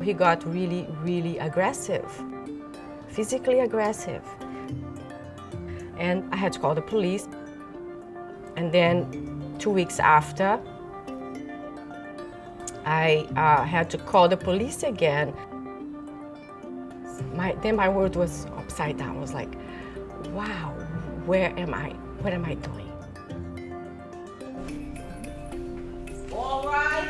He got really, really aggressive, physically aggressive. And I had to call the police. And then 2 weeks after, I had to call the police again. Then my world was upside down. I was like, wow, where am I? What am I doing? All rise.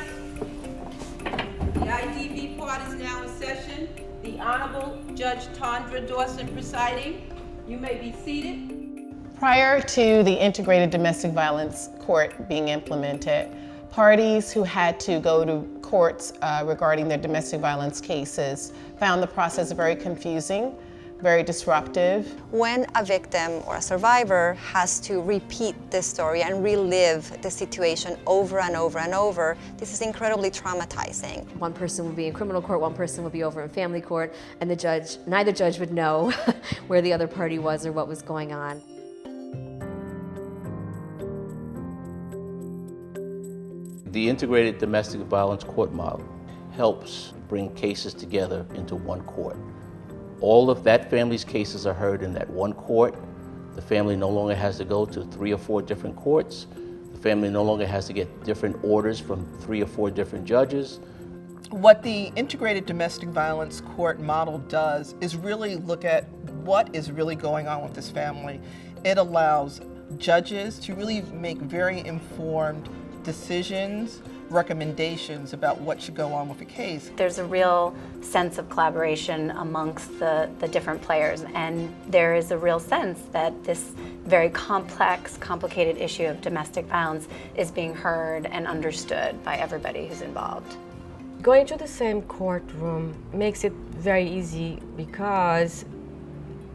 The IDB part is now in session. The Honorable Judge Tondra Dawson presiding. You may be seated. Prior to the integrated domestic violence court being implemented, parties who had to go to courts regarding their domestic violence cases found the process very confusing, very disruptive. When a victim or a survivor has to repeat this story and relive the situation over and over and over, this is incredibly traumatizing. One person would be in criminal court, one person would be over in family court, and neither judge would know where the other party was or what was going on. The integrated domestic violence court model helps bring cases together into one court. All of that family's cases are heard in that one court. The family no longer has to go to 3 or 4 different courts. The family no longer has to get different orders from 3 or 4 different judges. What the integrated domestic violence court model does is really look at what is really going on with this family. It allows judges to really make very informed decisions, recommendations about what should go on with the case. There's a real sense of collaboration amongst the different players, and there is a real sense that this very complex, complicated issue of domestic violence is being heard and understood by everybody who's involved. Going to the same courtroom makes it very easy because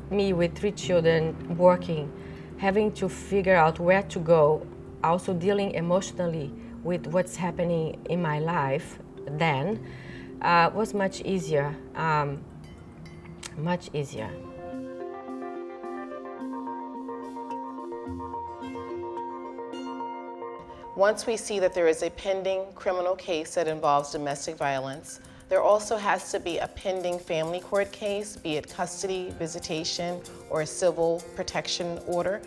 me with 3 children working, having to figure out where to go, also dealing emotionally with what's happening in my life then was much easier, much easier. Once we see that there is a pending criminal case that involves domestic violence, there also has to be a pending family court case, be it custody, visitation, or a civil protection order,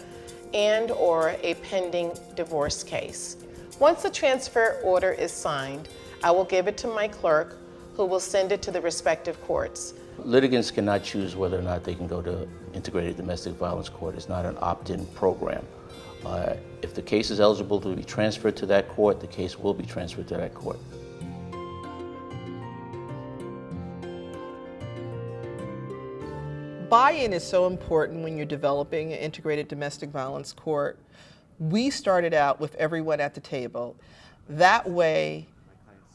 and or a pending divorce case. Once the transfer order is signed, I will give it to my clerk, who will send it to the respective courts. Litigants cannot choose whether or not they can go to integrated domestic violence court. It's not an opt-in program. If the case is eligible to be transferred to that court, the case will be transferred to that court. Buy-in is so important when you're developing an integrated domestic violence court. We started out with everyone at the table. That way,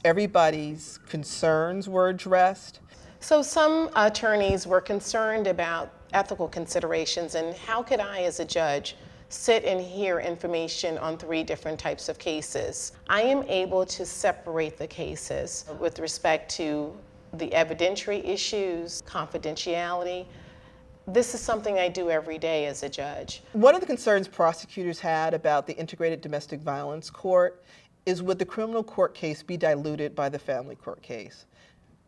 everybody's concerns were addressed. So some attorneys were concerned about ethical considerations and how could I, as a judge, sit and hear information on 3 different types of cases. I am able to separate the cases with respect to the evidentiary issues, confidentiality. This is something I do every day as a judge. One of the concerns prosecutors had about the integrated domestic violence court is, would the criminal court case be diluted by the family court case?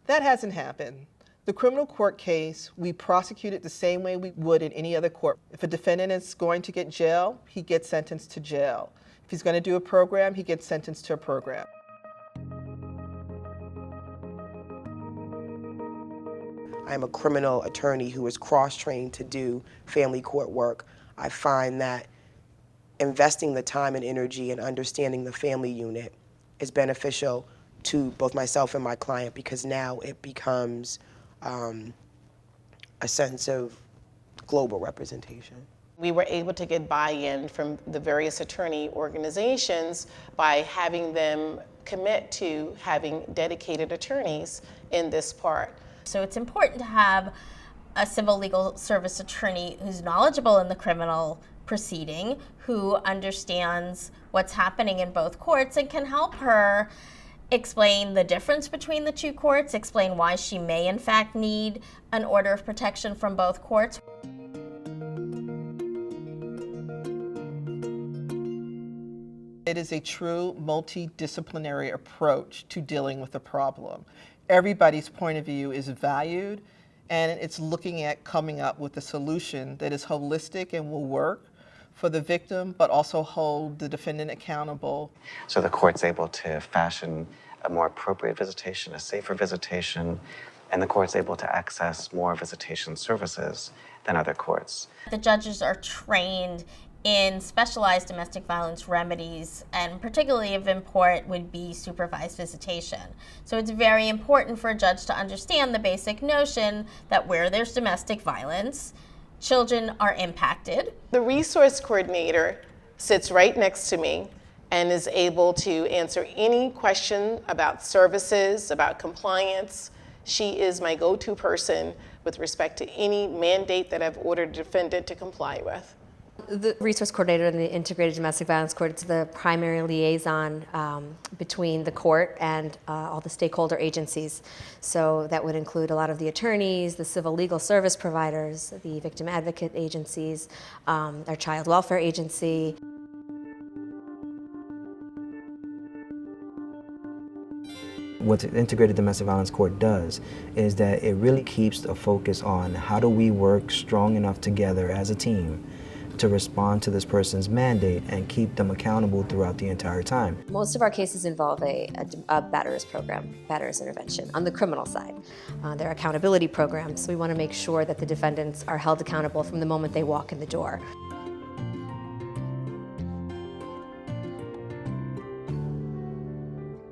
That hasn't happened. The criminal court case, we prosecute it the same way we would in any other court. If a defendant is going to get jail, he gets sentenced to jail. If he's going to do a program, he gets sentenced to a program. I'm a criminal attorney who is cross-trained to do family court work. I find that investing the time and energy and understanding the family unit is beneficial to both myself and my client, because now it becomes a sense of global representation. We were able to get buy-in from the various attorney organizations by having them commit to having dedicated attorneys in this part. So it's important to have a civil legal service attorney who's knowledgeable in the criminal proceeding, who understands what's happening in both courts and can help her explain the difference between the 2 courts, explain why she may in fact need an order of protection from both courts. It is a true multidisciplinary approach to dealing with a problem. Everybody's point of view is valued, and it's looking at coming up with a solution that is holistic and will work for the victim, but also hold the defendant accountable. So the court's able to fashion a more appropriate visitation, a safer visitation, and the court's able to access more visitation services than other courts. The judges are trained in specialized domestic violence remedies, and particularly of import would be supervised visitation. So it's very important for a judge to understand the basic notion that where there's domestic violence, children are impacted. The resource coordinator sits right next to me and is able to answer any question about services, about compliance. She is my go-to person with respect to any mandate that I've ordered a defendant to comply with. The resource coordinator in the integrated domestic violence court is the primary liaison between the court and all the stakeholder agencies. So that would include a lot of the attorneys, the civil legal service providers, the victim advocate agencies, our child welfare agency. What the integrated domestic violence court does is that it really keeps a focus on how do we work strong enough together as a team to respond to this person's mandate and keep them accountable throughout the entire time. Most of our cases involve a batterers program, batterers intervention on the criminal side. They're accountability programs, so we want to make sure that the defendants are held accountable from the moment they walk in the door.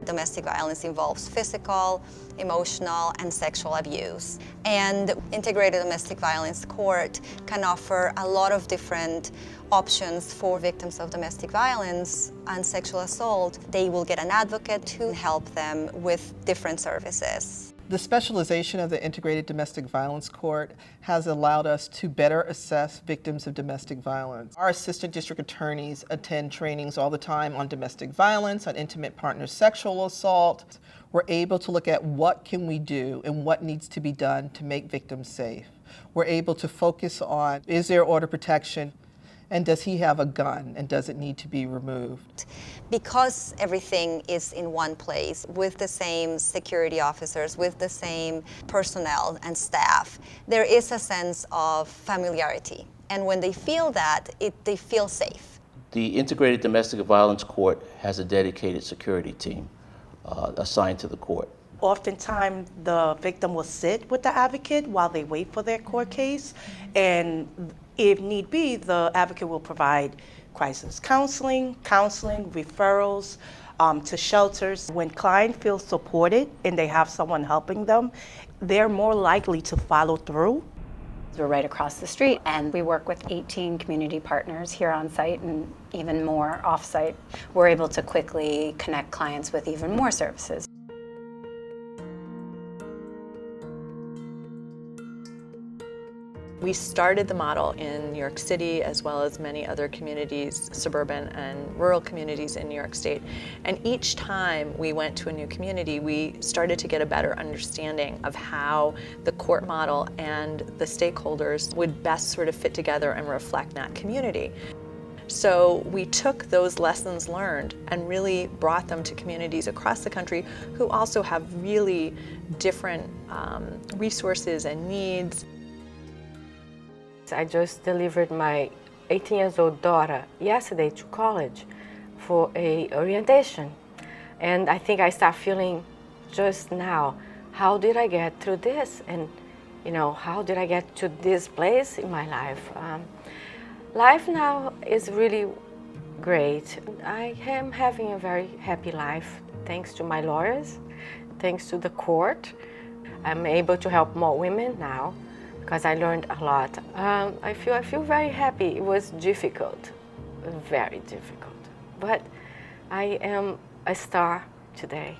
Domestic violence involves physical, emotional, and sexual abuse. And integrated domestic violence court can offer a lot of different options for victims of domestic violence and sexual assault. They will get an advocate to help them with different services. The specialization of the Integrated Domestic Violence Court has allowed us to better assess victims of domestic violence. Our assistant district attorneys attend trainings all the time on domestic violence, on intimate partner sexual assault. We're able to look at what can we do and what needs to be done to make victims safe. We're able to focus on, is there order protection? And does he have a gun, and does it need to be removed? Because everything is in one place with the same security officers, with the same personnel and staff, there is a sense of familiarity. And when they feel that, they feel safe. The Integrated Domestic Violence Court has a dedicated security team assigned to the court. Oftentimes, the victim will sit with the advocate while they wait for their court case, and if need be, the advocate will provide crisis counseling, referrals to shelters. When client feels supported and they have someone helping them, they're more likely to follow through. We're right across the street, and we work with 18 community partners here on site and even more off-site. We're able to quickly connect clients with even more services. We started the model in New York City as well as many other communities, suburban and rural communities in New York State. And each time we went to a new community, we started to get a better understanding of how the court model and the stakeholders would best sort of fit together and reflect that community. So we took those lessons learned and really brought them to communities across the country who also have really different resources and needs. I just delivered my 18-year-old daughter yesterday to college for a orientation. And I think I start feeling just now, how did I get through this? And how did I get to this place in my life? Life now is really great. I am having a very happy life, thanks to my lawyers, thanks to the court. I'm able to help more women now, because I learned a lot. I feel very happy. It was difficult, very difficult, but I am a star today.